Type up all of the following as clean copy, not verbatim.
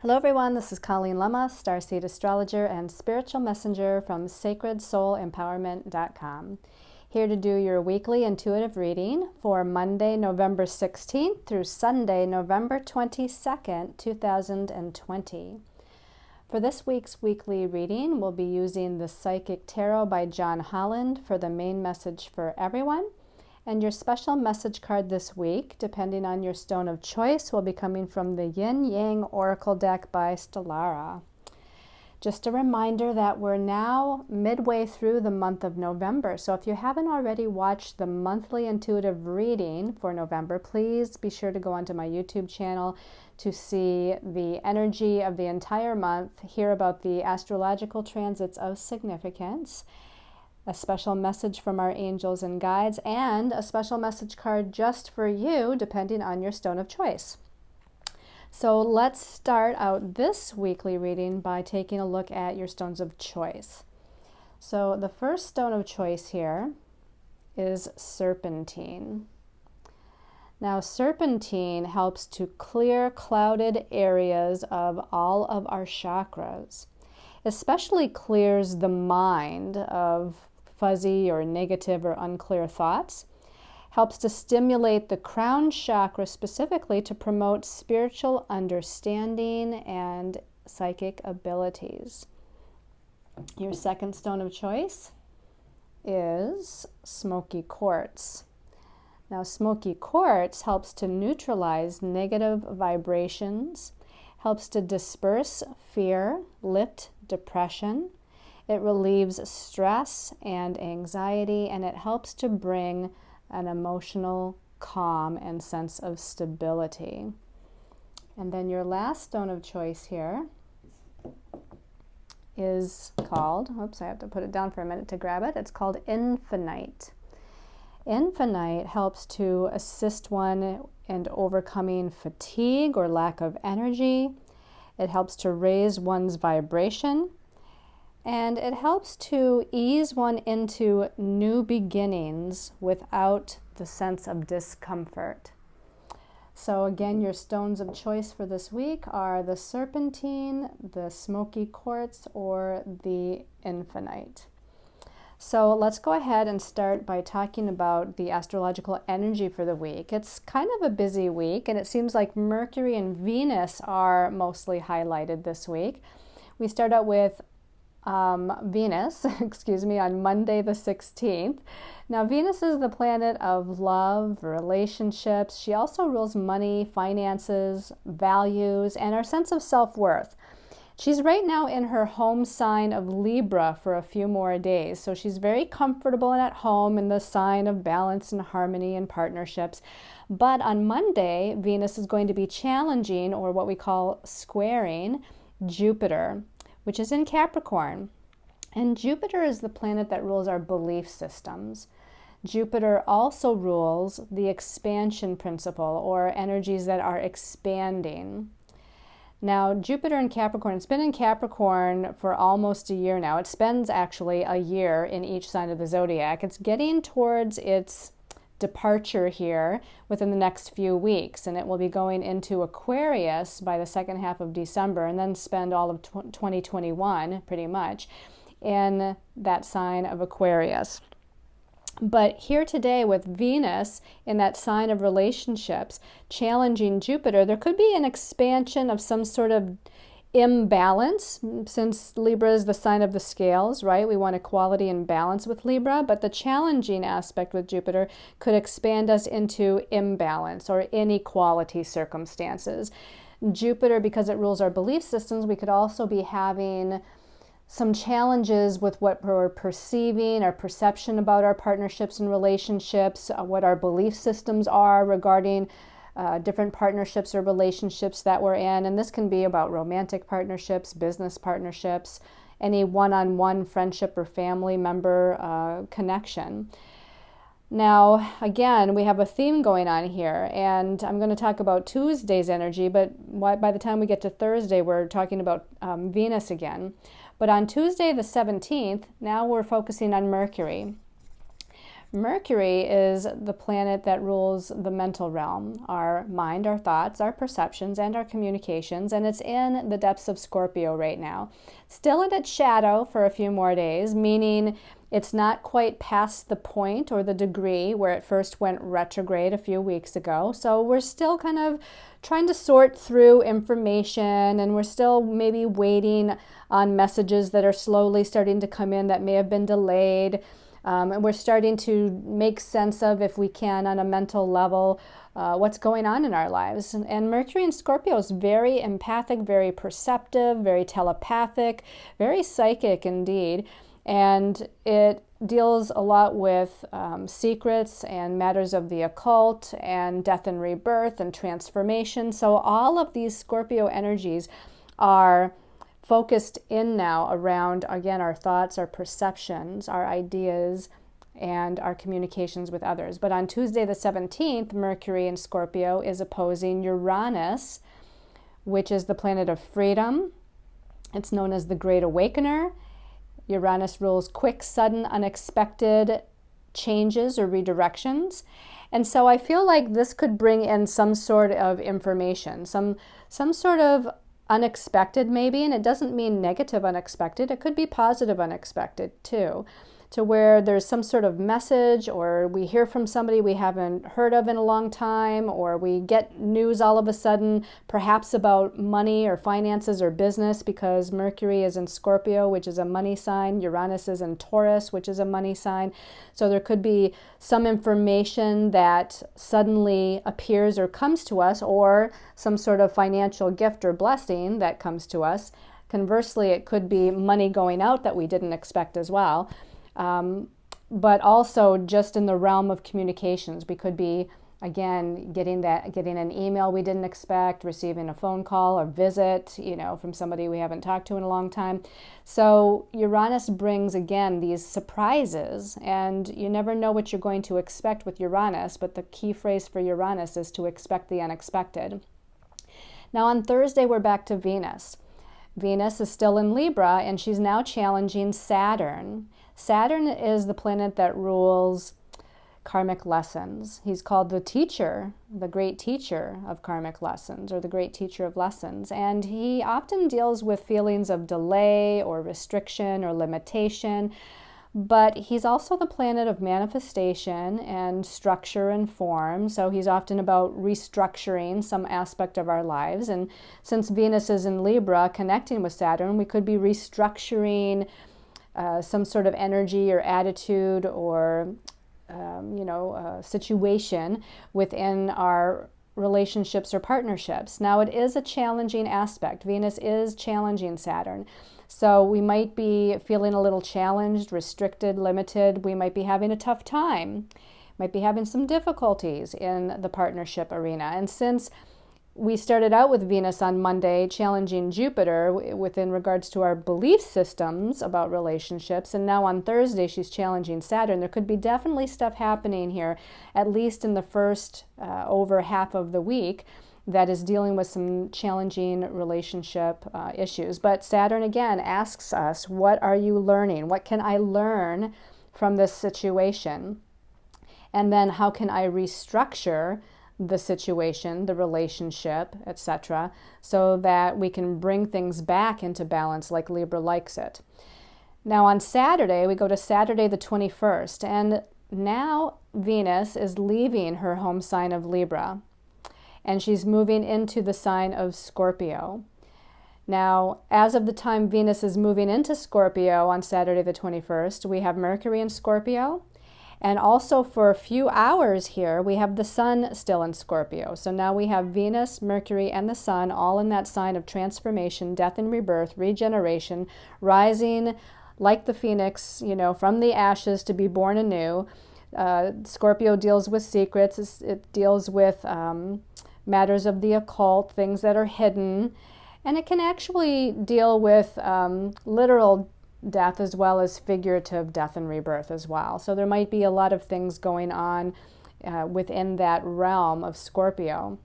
Hello everyone, this is Colleen Lemma, starseed astrologer and spiritual messenger from sacredsoulempowerment.com. Here to do your weekly intuitive reading for Monday, November 16th through Sunday, November 22nd, 2020. For this week's weekly reading, we'll be using the Psychic Tarot by John Holland for the main message for everyone. And your special message card this week, depending on your stone of choice, will be coming from the Yin Yang Oracle deck by Stellara. Just a reminder that we're now midway through the month of November. So if you haven't already watched the monthly intuitive reading for November, please be sure to go onto my YouTube channel to see the energy of the entire month, hear about the astrological transits of significance, a special message from our angels and guides, and a special message card just for you, depending on your stone of choice. So let's start out this weekly reading by taking a look at your stones of choice. So the first stone of choice here is serpentine. Now, serpentine helps to clear clouded areas of all of our chakras, especially clears the mind of fuzzy or negative or unclear thoughts, helps to stimulate the crown chakra specifically to promote spiritual understanding and psychic abilities. Your second stone of choice is smoky quartz. Now, smoky quartz helps to neutralize negative vibrations, helps to disperse fear, lift depression. It relieves stress and anxiety, and it helps to bring an emotional calm and sense of stability. And then your last stone of choice here is called, oops, I have to put it down for a minute to grab it. It's called infinite. Infinite helps to assist one in overcoming fatigue or lack of energy. It helps to raise one's vibration, and it helps to ease one into new beginnings without the sense of discomfort. So again, your stones of choice for this week are the serpentine, the smoky quartz, or the infinite. So let's go ahead and start by talking about the astrological energy for the week. It's kind of a busy week, and it seems like Mercury and Venus are mostly highlighted this week. We start out with Venus, on Monday the 16th. Now, Venus is the planet of love, relationships. She also rules money, finances, values, and our sense of self-worth. She's right now in her home sign of Libra for a few more days. So she's very comfortable and at home in the sign of balance and harmony and partnerships. But on Monday, Venus is going to be challenging, or what we call squaring, Jupiter, which is in Capricorn. And Jupiter is the planet that rules our belief systems. Jupiter also rules the expansion principle, or energies that are expanding. Now, Jupiter in Capricorn, it's been in Capricorn for almost a year now. It spends actually a year in each sign of the zodiac. It's getting towards its departure here within the next few weeks, and it will be going into Aquarius by the second half of December, and then spend all of 2021 pretty much in that sign of Aquarius. But here today with Venus in that sign of relationships challenging Jupiter, there could be an expansion of some sort of imbalance, since Libra is the sign of the scales, right? We want equality and balance with Libra, but the challenging aspect with Jupiter could expand us into imbalance or inequality circumstances. Jupiter, because it rules our belief systems, we could also be having some challenges with what we're perceiving, our perception about our partnerships and relationships, what our belief systems are regarding different partnerships or relationships that we're in. And this can be about romantic partnerships, business partnerships, any one-on-one friendship or family member connection. Now, again, we have a theme going on here, and I'm going to talk about Tuesday's energy, but by the time we get to Thursday, we're talking about Venus again. But on Tuesday the 17th, now we're focusing on Mercury. Mercury is the planet that rules the mental realm, our mind, our thoughts, our perceptions, and our communications, and it's in the depths of Scorpio right now. Still in its shadow for a few more days, meaning it's not quite past the point or the degree where it first went retrograde a few weeks ago. So we're still kind of trying to sort through information, and we're still maybe waiting on messages that are slowly starting to come in that may have been delayed. And we're starting to make sense of, if we can, on a mental level, what's going on in our lives. And Mercury in Scorpio is very empathic, very perceptive, very telepathic, very psychic indeed. And it deals a lot with secrets and matters of the occult and death and rebirth and transformation. So all of these Scorpio energies are focused in now around, again, our thoughts, our perceptions, our ideas, and our communications with others. But on Tuesday the 17th, Mercury in Scorpio is opposing Uranus, which is the planet of freedom. It's known as the Great Awakener. Uranus rules quick, sudden, unexpected changes or redirections. And so I feel like this could bring in some sort of information, some sort of unexpected maybe, and it doesn't mean negative unexpected. It could be positive unexpected too, to where there's some sort of message, or we hear from somebody we haven't heard of in a long time, or we get news all of a sudden, perhaps about money or finances or business, because Mercury is in Scorpio, which is a money sign. Uranus is in Taurus, which is a money sign. So there could be some information that suddenly appears or comes to us, or some sort of financial gift or blessing that comes to us. Conversely, it could be money going out that we didn't expect as well. But also just in the realm of communications, we could be, again, getting an email we didn't expect, receiving a phone call or visit, from somebody we haven't talked to in a long time. So Uranus brings, again, these surprises, and you never know what you're going to expect with Uranus, but the key phrase for Uranus is to expect the unexpected. Now on Thursday, we're back to Venus. Venus is still in Libra, and she's now challenging Saturn. Saturn is the planet that rules karmic lessons. He's called the teacher, the great teacher of karmic lessons, or the great teacher of lessons. And he often deals with feelings of delay or restriction or limitation. But he's also the planet of manifestation and structure and form. So he's often about restructuring some aspect of our lives. And since Venus is in Libra connecting with Saturn, we could be restructuring some sort of energy or attitude or situation within our relationships or partnerships. Now, it is a challenging aspect. Venus is challenging Saturn. So we might be feeling a little challenged, restricted, limited. We might be having a tough time, might be having some difficulties in the partnership arena. And since we started out with Venus on Monday challenging Jupiter within regards to our belief systems about relationships, and now on Thursday she's challenging Saturn, there could be definitely stuff happening here, at least in the first over half of the week, that is dealing with some challenging relationship issues. But Saturn, again, asks us, what are you learning? What can I learn from this situation? And then how can I restructure the situation, the relationship, etc., so that we can bring things back into balance like Libra likes it. Now on Saturday, we go to Saturday the 21st, and now Venus is leaving her home sign of Libra, and she's moving into the sign of Scorpio. Now, as of the time Venus is moving into Scorpio on Saturday the 21st, we have Mercury in Scorpio, and also for a few hours here, we have the Sun still in Scorpio. So now we have Venus, Mercury, and the Sun all in that sign of transformation, death and rebirth, regeneration, rising like the phoenix, from the ashes to be born anew. Scorpio deals with secrets. It deals with matters of the occult, things that are hidden. And it can actually deal with literal death as well as figurative death and rebirth as well. So there might be a lot of things going on within that realm of Scorpio.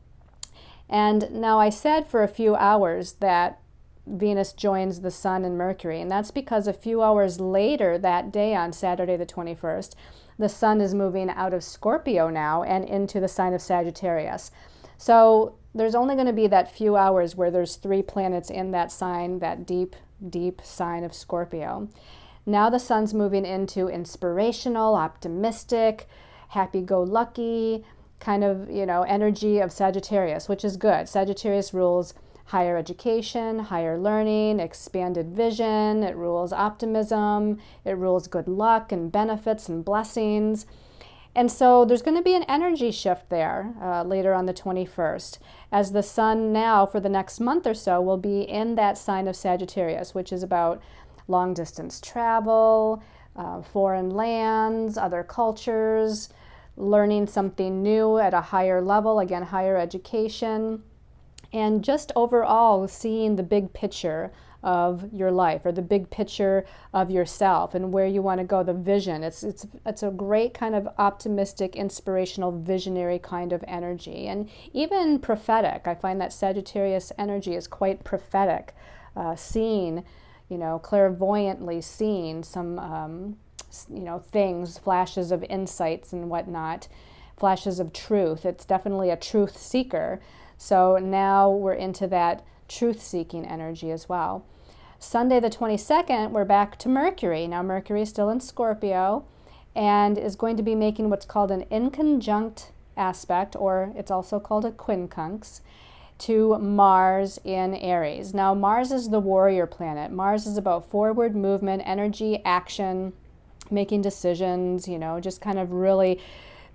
And now I said for a few hours that Venus joins the Sun and Mercury. And that's because a few hours later that day, on Saturday the 21st, the Sun is moving out of Scorpio now and into the sign of Sagittarius. So there's only going to be that few hours where there's 3 planets in that sign, that deep, deep sign of Scorpio. Now the Sun's moving into inspirational, optimistic, happy-go-lucky kind of, energy of Sagittarius, which is good. Sagittarius rules higher education, higher learning, expanded vision. It rules optimism. It rules good luck and benefits and blessings. And so there's going to be an energy shift there later on the 21st, as the Sun now for the next month or so will be in that sign of Sagittarius, which is about long distance travel, foreign lands, other cultures, learning something new at a higher level, again, higher education, and just overall seeing the big picture of your life, or the big picture of yourself and where you want to go, the vision. It's a great kind of optimistic, inspirational, visionary kind of energy, and even prophetic. I find that Sagittarius energy is quite prophetic, seeing, clairvoyantly seeing some, things, flashes of insights and whatnot, flashes of truth. It's definitely a truth seeker. So now we're into that truth-seeking energy as well. Sunday the 22nd, we're back to Mercury. Now Mercury is still in Scorpio and is going to be making what's called an inconjunct aspect, or it's also called a quincunx, to Mars in Aries. Now Mars is the warrior planet. Mars is about forward movement, energy, action, making decisions, just kind of really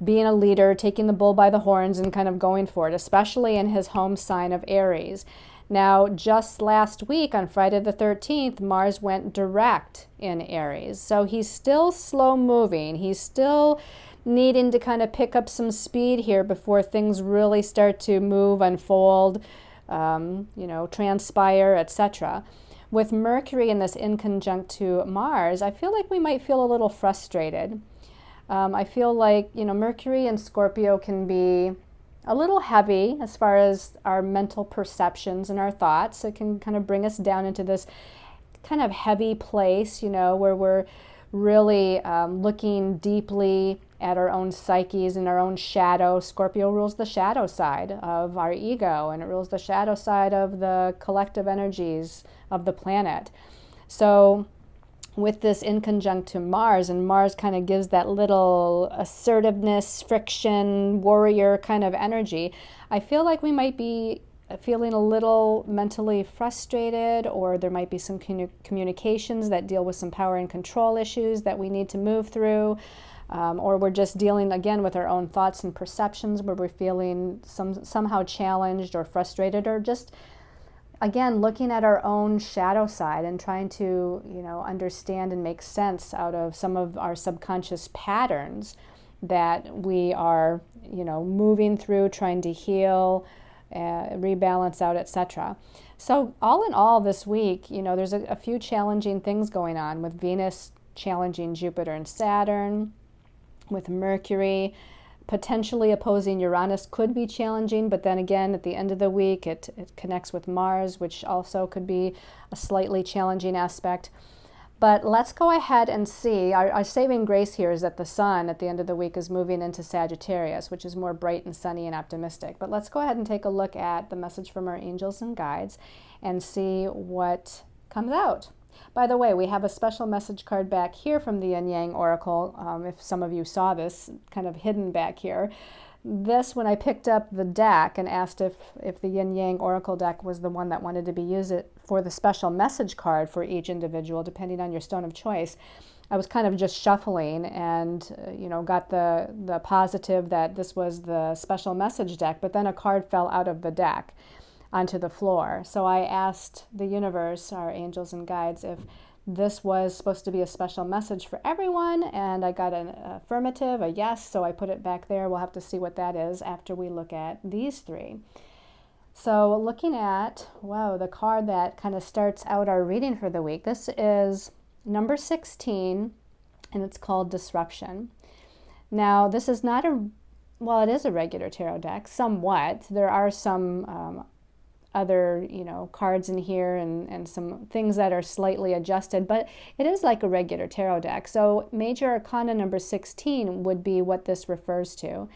being a leader, taking the bull by the horns and kind of going for it, especially in his home sign of Aries. Now, just last week on Friday the 13th, Mars went direct in Aries. So he's still slow moving. He's still needing to kind of pick up some speed here before things really start to move, unfold, transpire, etc. With Mercury in this inconjunct to Mars, I feel like we might feel a little frustrated. I feel like, Mercury and Scorpio can be a little heavy as far as our mental perceptions and our thoughts. It can kind of bring us down into this kind of heavy place, where we're really looking deeply at our own psyches and our own shadow. Scorpio rules the shadow side of our ego, and it rules the shadow side of the collective energies of the planet. So with this inconjunct to Mars, and Mars kind of gives that little assertiveness, friction, warrior kind of energy, I feel like we might be feeling a little mentally frustrated, or there might be some communications that deal with some power and control issues that we need to move through, or we're just dealing again with our own thoughts and perceptions where we're feeling somehow challenged or frustrated, or just again, looking at our own shadow side and trying to, understand and make sense out of some of our subconscious patterns that we are, moving through, trying to heal, rebalance out, etc. So all in all this week, there's a few challenging things going on, with Venus challenging Jupiter and Saturn, with Mercury potentially opposing Uranus could be challenging, but then again, at the end of the week, it connects with Mars, which also could be a slightly challenging aspect. But let's go ahead and see. Our saving grace here is that the Sun at the end of the week is moving into Sagittarius, which is more bright and sunny and optimistic. But let's go ahead and take a look at the message from our angels and guides and see what comes out. By the way, we have a special message card back here from the Yin Yang Oracle. If some of you saw this, kind of hidden back here. This, when I picked up the deck and asked if the Yin Yang Oracle deck was the one that wanted to be used for the special message card for each individual, depending on your stone of choice, I was kind of just shuffling and, got the positive that this was the special message deck, but then a card fell out of the deck onto the floor. So I asked the universe, our angels and guides, if this was supposed to be a special message for everyone, and I got an affirmative, a yes, so I put it back there. We'll have to see what that is after we look at these three. So looking at, the card that kind of starts out our reading for the week, this is number 16, and it's called Disruption. Now, this is not it is a regular tarot deck, somewhat. There are some other, cards in here and some things that are slightly adjusted, but it is like a regular tarot deck. So Major Arcana number 16 would be what this refers to.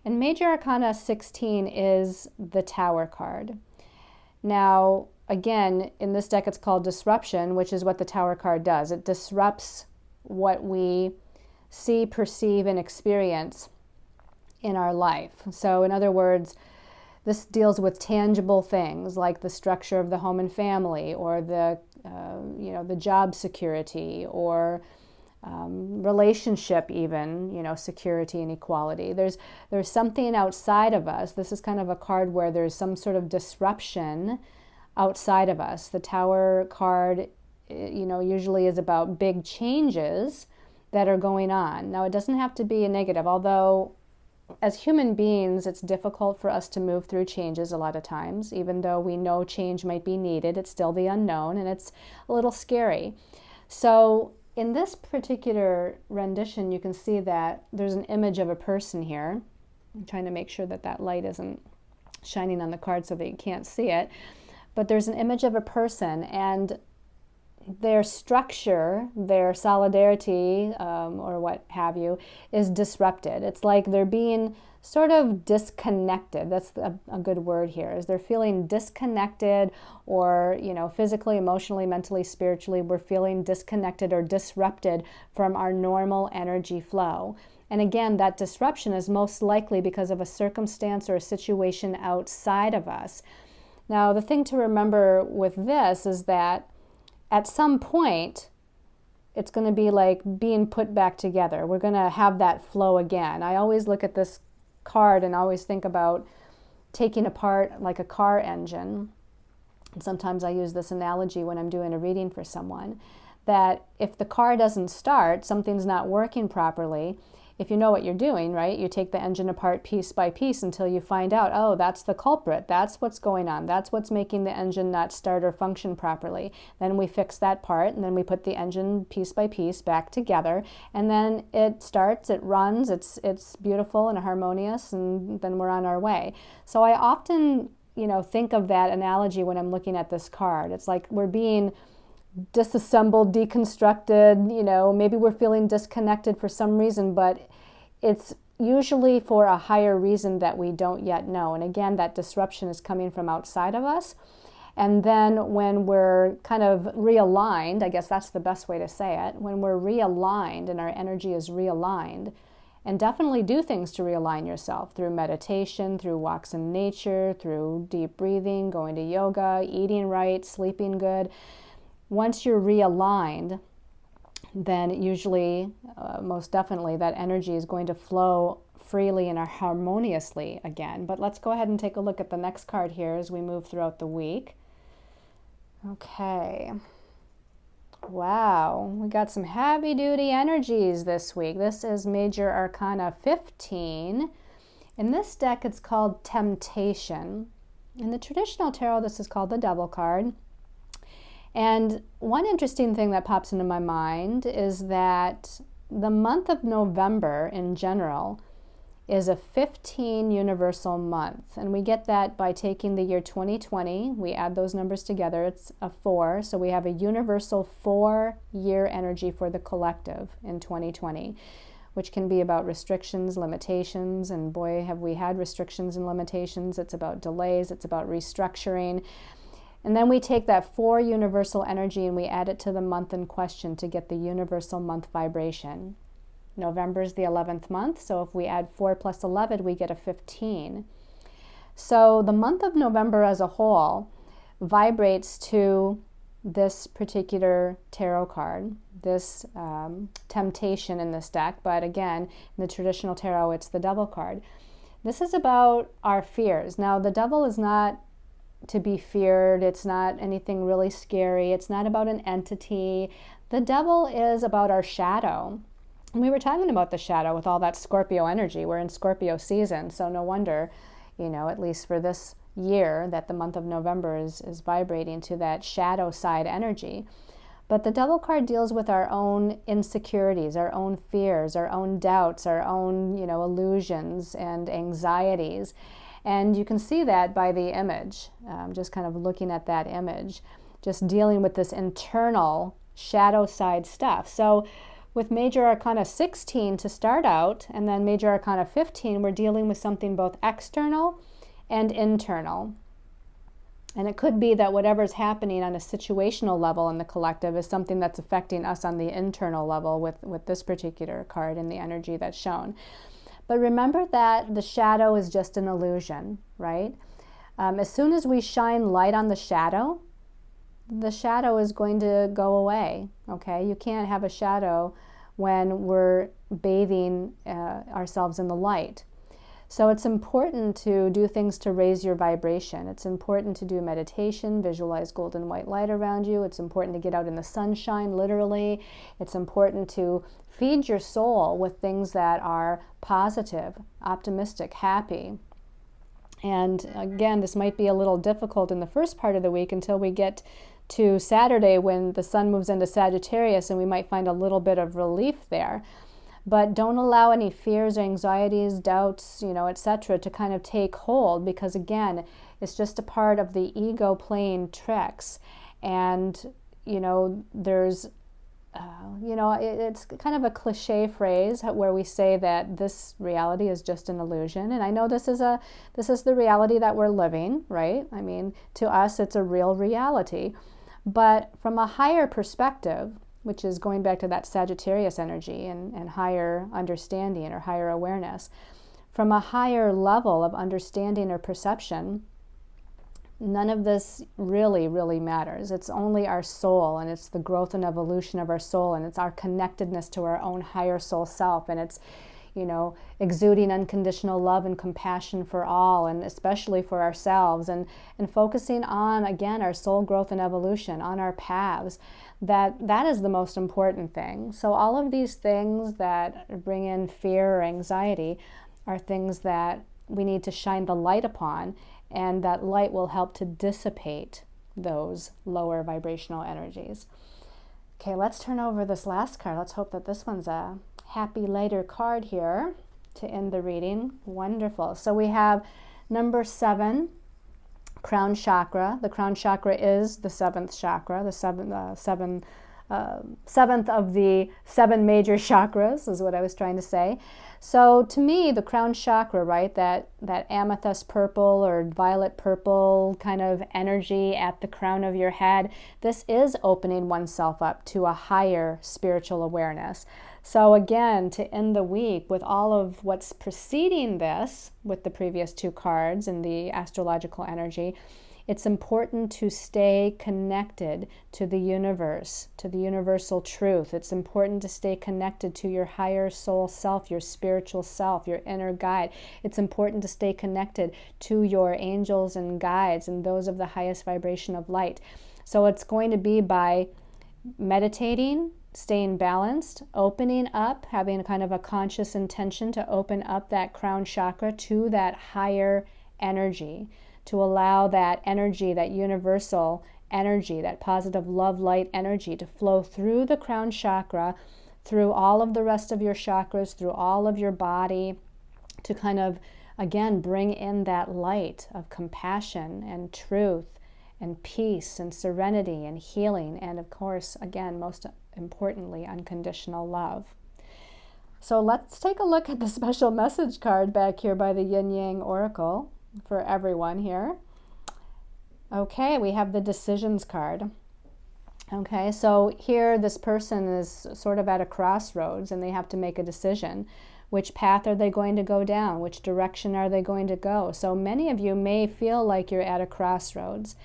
And Major Arcana 16 is the Tower card. Now, again, in this deck it's called Disruption, which is what the Tower card does. It disrupts what we see, perceive, and experience in our life. So in other words, this deals with tangible things like the structure of the home and family, or the job security, or relationship even, security and equality. There's something outside of us. This is kind of a card where there's some sort of disruption outside of us. The Tower card, usually is about big changes that are going on. Now, it doesn't have to be a negative, although as human beings, it's difficult for us to move through changes a lot of times. Even though we know change might be needed, it's still the unknown, and it's a little scary. So in this particular rendition, you can see that there's an image of a person here. I'm trying to make sure that that light isn't shining on the card so that you can't see it. But there's an image of a person, and their structure, their solidarity, or what have you, is disrupted. It's like they're being sort of disconnected. That's a good word here, is they're feeling disconnected, or, physically, emotionally, mentally, spiritually, we're feeling disconnected or disrupted from our normal energy flow. And again, that disruption is most likely because of a circumstance or a situation outside of us. Now, the thing to remember with this is that at some point, it's going to be like being put back together. We're going to have that flow again. I always look at this card and always think about taking apart like a car engine. And sometimes I use this analogy when I'm doing a reading for someone, that if the car doesn't start, something's not working properly. If you know what you're doing, right, you take the engine apart piece by piece until you find out, oh, that's the culprit. That's what's going on. That's what's making the engine not start or function properly. Then we fix that part, and then we put the engine piece by piece back together, and then it starts, it runs, it's beautiful and harmonious, and then we're on our way. So I often, think of that analogy when I'm looking at this card. It's like we're being disassembled, deconstructed, maybe we're feeling disconnected for some reason, but it's usually for a higher reason that we don't yet know. And again, that disruption is coming from outside of us. And then when we're kind of realigned, I guess that's the best way to say it, when we're realigned and our energy is realigned, and definitely do things to realign yourself through meditation, through walks in nature, through deep breathing, going to yoga, eating right, sleeping good. Once you're realigned, then usually, most definitely, that energy is going to flow freely and harmoniously again. But let's go ahead and take a look at the next card here as we move throughout the week. Okay. Wow, we got some heavy-duty energies this week. This is Major Arcana 15. In this deck, it's called Temptation. In the traditional tarot, this is called the Devil card. And one interesting thing that pops into my mind is that the month of November in general is a 15 universal month. And we get that by taking the year 2020. We add those numbers together. It's a 4. So we have a universal 4-year energy for the collective in 2020, which can be about restrictions, limitations. And boy, have we had restrictions and limitations. It's about delays. It's about restructuring. And then we take that 4 universal energy and we add it to the month in question to get the universal month vibration. November is the 11th month, so if we add 4 plus 11, we get a 15. So the month of November as a whole vibrates to this particular tarot card, this temptation in this deck, but again, in the traditional tarot, it's the Devil card. This is about our fears. Now, the devil is not to be feared. It's not anything really scary. It's not about an entity. The devil is about our shadow. And we were talking about the shadow with all that Scorpio energy. We're in Scorpio season, so no wonder, at least for this year, that the month of November is vibrating to that shadow side energy. But the Devil card deals with our own insecurities, our own fears, our own doubts, our own, illusions and anxieties. And you can see that by the image, just kind of looking at that image, just dealing with this internal shadow side stuff. So with Major Arcana 16 to start out, and then Major Arcana 15, we're dealing with something both external and internal. And it could be that whatever's happening on a situational level in the collective is something that's affecting us on the internal level with this particular card and the energy that's shown. But remember that the shadow is just an illusion, right? As soon as we shine light on the shadow is going to go away, okay? You can't have a shadow when we're bathing ourselves in the light. So it's important to do things to raise your vibration. It's important to do meditation, visualize golden white light around you. It's important to get out in the sunshine, literally. It's important to feed your soul with things that are positive, optimistic, happy. And again, this might be a little difficult in the first part of the week until we get to Saturday when the sun moves into Sagittarius, and we might find a little bit of relief there. But don't allow any fears or anxieties, doubts, etc. to kind of take hold, because again, it's just a part of the ego playing tricks. And, there's, it's kind of a cliche phrase where we say that this reality is just an illusion. And I know this is the reality that we're living, right? I mean, to us, it's a real reality. But from a higher perspective, which is going back to that Sagittarius energy and higher understanding or higher awareness, from a higher level of understanding or perception, none of this really, really matters. It's only our soul, and it's the growth and evolution of our soul, and it's our connectedness to our own higher soul self, and it's, exuding unconditional love and compassion for all, and especially for ourselves, and focusing on, again, our soul growth and evolution, on our paths. That is the most important thing. So all of these things that bring in fear or anxiety are things that we need to shine the light upon, and that light will help to dissipate those lower vibrational energies. Okay, let's turn over this last card. Let's hope that this one's a happy lighter card here to end the reading. Wonderful. So we have number 7, crown chakra. The crown chakra is the 7th chakra, the seventh of the 7 major chakras is what I was trying to say. So to me, the crown chakra, right, that amethyst purple or violet purple kind of energy at the crown of your head, this is opening oneself up to a higher spiritual awareness. So again, to end the week with all of what's preceding this, with the previous 2 cards and the astrological energy, it's important to stay connected to the universe, to the universal truth. It's important to stay connected to your higher soul self, your spiritual self, your inner guide. It's important to stay connected to your angels and guides and those of the highest vibration of light. So it's going to be by meditating, staying balanced, opening up, having a kind of a conscious intention to open up that crown chakra to that higher energy, to allow that energy, that universal energy, that positive love light energy to flow through the crown chakra, through all of the rest of your chakras, through all of your body, to kind of, again, bring in that light of compassion and truth and peace and serenity and healing, and of course, again, most importantly, unconditional love. So let's take a look at the special message card back here by the Yin Yang Oracle for everyone here. Okay, we have the decisions card. Okay, so here this person is sort of at a crossroads and they have to make a decision. Which path are they going to go down? Which direction are they going to go? So many of you may feel like you're at a crossroads.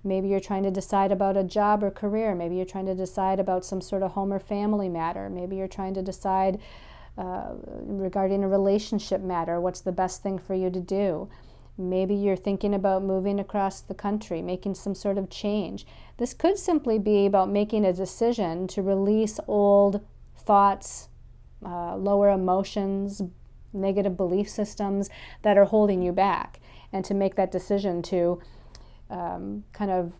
Maybe you're trying to decide about a job or career. Maybe you're trying to decide about some sort of home or family matter. Maybe you're trying to decide regarding a relationship matter, what's the best thing for you to do. Maybe you're thinking about moving across the country, making some sort of change. This could simply be about making a decision to release old thoughts, lower emotions, negative belief systems that are holding you back, and to make that decision to kind of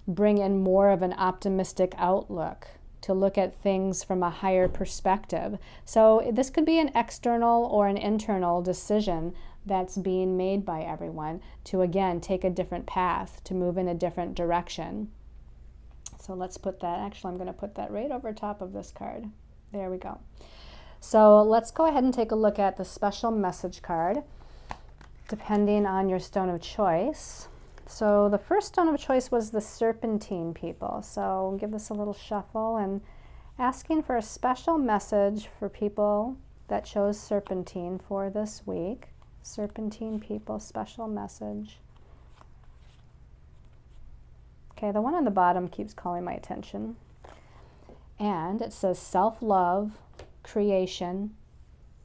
bring in more of an optimistic outlook, to look at things from a higher perspective. So this could be an external or an internal decision that's being made by everyone to, again, take a different path, to move in a different direction. So let's put that, actually I'm going to put that right over top of this card. There we go. So let's go ahead and take a look at the special message card, depending on your stone of choice. So the first stone of choice was the Serpentine, people. So give this a little shuffle and asking for a special message for people that chose Serpentine for this week. Serpentine people, special message. Okay, the one on the bottom keeps calling my attention. And it says self-love, creation,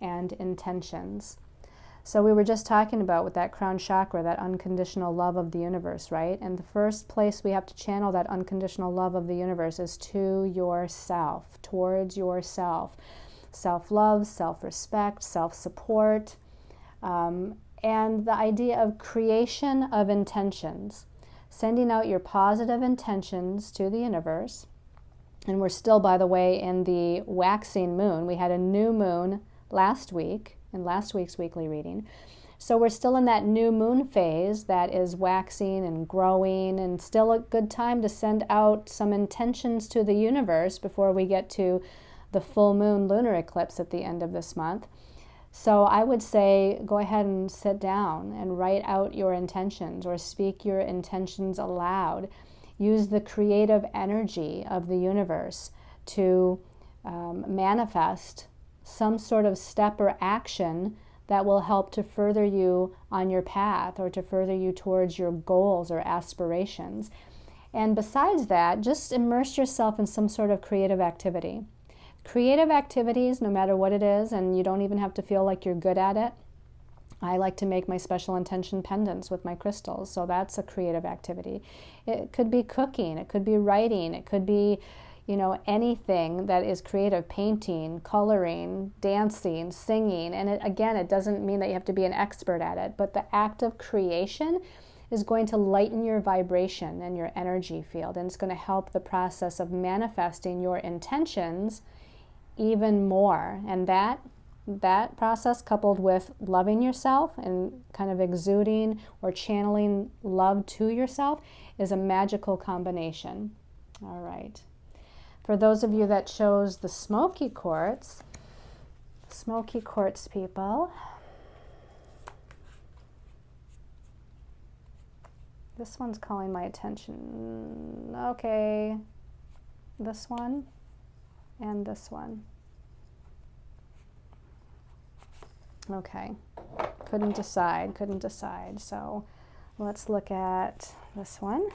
and intentions. So we were just talking about with that crown chakra, that unconditional love of the universe, right? And the first place we have to channel that unconditional love of the universe is to yourself, towards yourself. Self-love, self-respect, self-support, and the idea of creation of intentions. Sending out your positive intentions to the universe. And we're still, by the way, in the waxing moon. We had a new moon last week, in last week's weekly reading. So we're still in that new moon phase that is waxing and growing, and still a good time to send out some intentions to the universe before we get to the full moon lunar eclipse at the end of this month. So I would say go ahead and sit down and write out your intentions or speak your intentions aloud. Use the creative energy of the universe to manifest some sort of step or action that will help to further you on your path or to further you towards your goals or aspirations. And besides that, just immerse yourself in some sort of creative activity. Creative activities, no matter what it is, and you don't even have to feel like you're good at it. I like to make my special intention pendants with my crystals, so that's a creative activity. It could be cooking, it could be writing, it could be, anything that is creative, painting, coloring, dancing, singing. And it doesn't mean that you have to be an expert at it, but the act of creation is going to lighten your vibration and your energy field, and it's going to help the process of manifesting your intentions even more. And that process, coupled with loving yourself and kind of exuding or channeling love to yourself, is a magical combination. All right. For those of you that chose the smoky quartz people, this one's calling my attention. Okay, this one and this one. Okay, couldn't decide. So let's look at this one.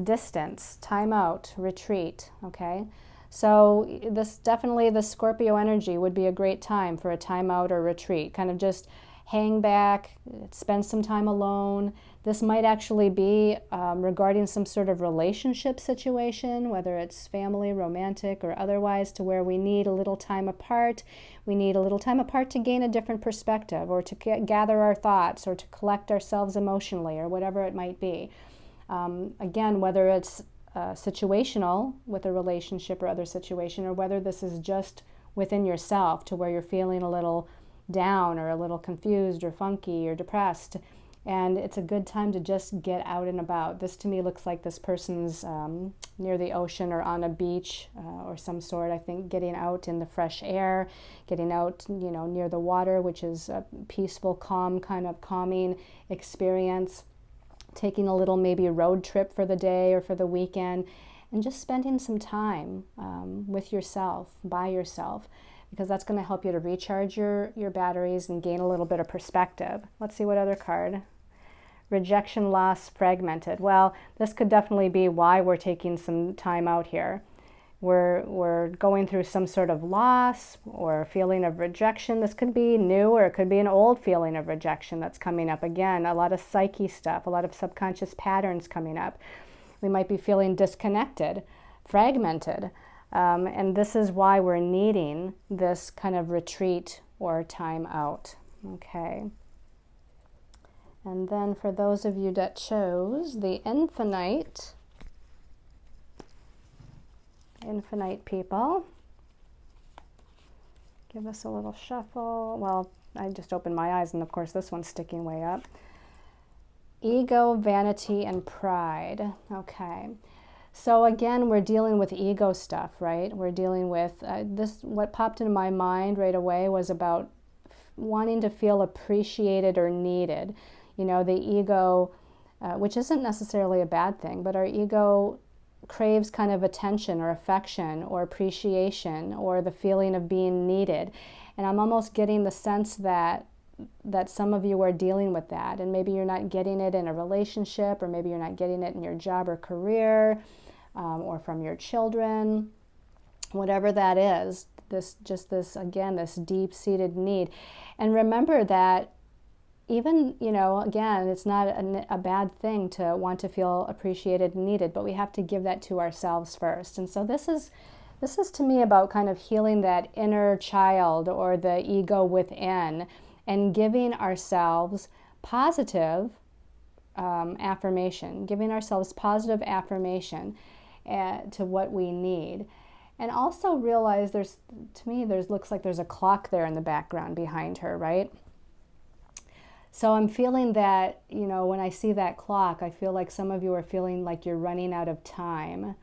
Distance, time out, retreat, okay? So this definitely, the Scorpio energy would be a great time for a time out or retreat. Kind of just hang back, spend some time alone. This might actually be regarding some sort of relationship situation, whether it's family, romantic, or otherwise, to where we need a little time apart. We need a little time apart to gain a different perspective, or to gather our thoughts, or to collect ourselves emotionally, or whatever it might be. Again, whether it's situational with a relationship or other situation, or whether this is just within yourself to where you're feeling a little down or a little confused or funky or depressed, and it's a good time to just get out and about. This to me looks like this person's near the ocean or on a beach or some sort. I think getting out in the fresh air, getting out near the water, which is a peaceful, calm, kind of calming experience. Taking a little maybe road trip for the day or for the weekend, and just spending some time with yourself, by yourself, because that's going to help you to recharge your batteries and gain a little bit of perspective. Let's see what other card. Rejection, loss, fragmented. Well, this could definitely be why we're taking some time out here. We're going through some sort of loss or feeling of rejection. This could be new, or it could be an old feeling of rejection that's coming up. Again, a lot of psyche stuff, a lot of subconscious patterns coming up. We might be feeling disconnected, fragmented, and this is why we're needing this kind of retreat or time out. Okay. And then for those of you that chose the infinite people, give us a little shuffle. Well, I just opened my eyes, and of course this one's sticking way up. Ego, vanity, and pride. Okay. So again, we're dealing with ego stuff, right? We're dealing with this. What popped into my mind right away was about wanting to feel appreciated or needed. You know, the ego, which isn't necessarily a bad thing, but our ego craves kind of attention or affection or appreciation or the feeling of being needed. And I'm almost getting the sense that some of you are dealing with that, and maybe you're not getting it in a relationship, or maybe you're not getting it in your job or career, or from your children, whatever that is. This deep-seated need. And remember that even, you know, again, it's not a bad thing to want to feel appreciated and needed, but we have to give that to ourselves first. And so this is to me about kind of healing that inner child or the ego within, and giving ourselves positive affirmation, giving ourselves positive affirmation to what we need. And also realize looks like there's a clock there in the background behind her, right? So I'm feeling that, you know, when I see that clock, I feel like some of you are feeling like you're running out of time.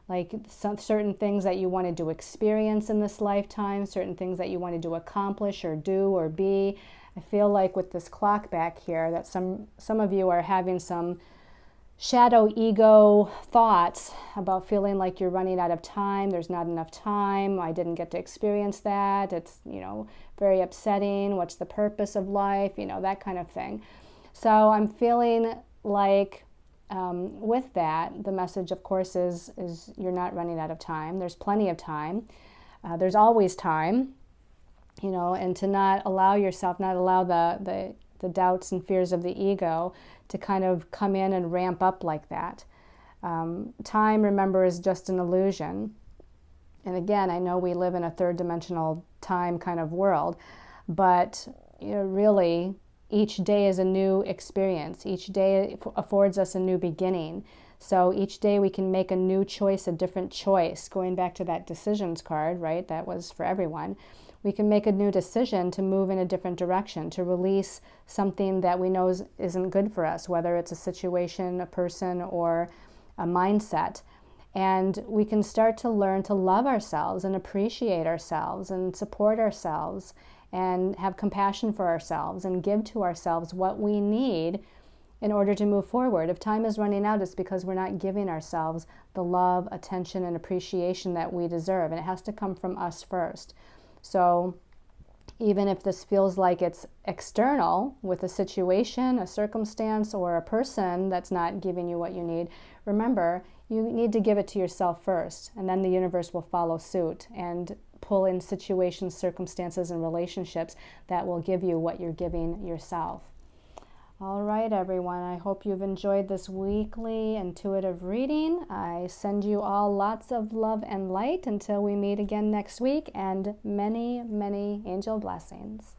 Like certain things that you wanted to experience in this lifetime, certain things that you wanted to accomplish or do or be. I feel like with this clock back here that some of you are having some shadow ego thoughts about feeling like you're running out of time. There's not enough time. I didn't get to experience that. It's, you know, very upsetting. What's the purpose of life? You know, that kind of thing. So I'm feeling like with that, the message, of course, is you're not running out of time. There's plenty of time. There's always time, you know, and to not allow the doubts and fears of the ego to kind of come in and ramp up like that. Time, remember, is just an illusion. And again, I know we live in a third dimensional time kind of world, but you know, really, each day is a new experience. Each day affords us a new beginning. So each day we can make a new choice, a different choice. Going back to that decisions card, right? That was for everyone. We can make a new decision to move in a different direction, to release something that we know isn't good for us, whether it's a situation, a person, or a mindset. And we can start to learn to love ourselves and appreciate ourselves and support ourselves and have compassion for ourselves and give to ourselves what we need in order to move forward. If time is running out, it's because we're not giving ourselves the love, attention, and appreciation that we deserve. And it has to come from us first. So even if this feels like it's external with a situation, a circumstance, or a person that's not giving you what you need, remember, you need to give it to yourself first, and then the universe will follow suit and pull in situations, circumstances, and relationships that will give you what you're giving yourself. All right, everyone, I hope you've enjoyed this weekly intuitive reading. I send you all lots of love and light until we meet again next week, and many, many angel blessings.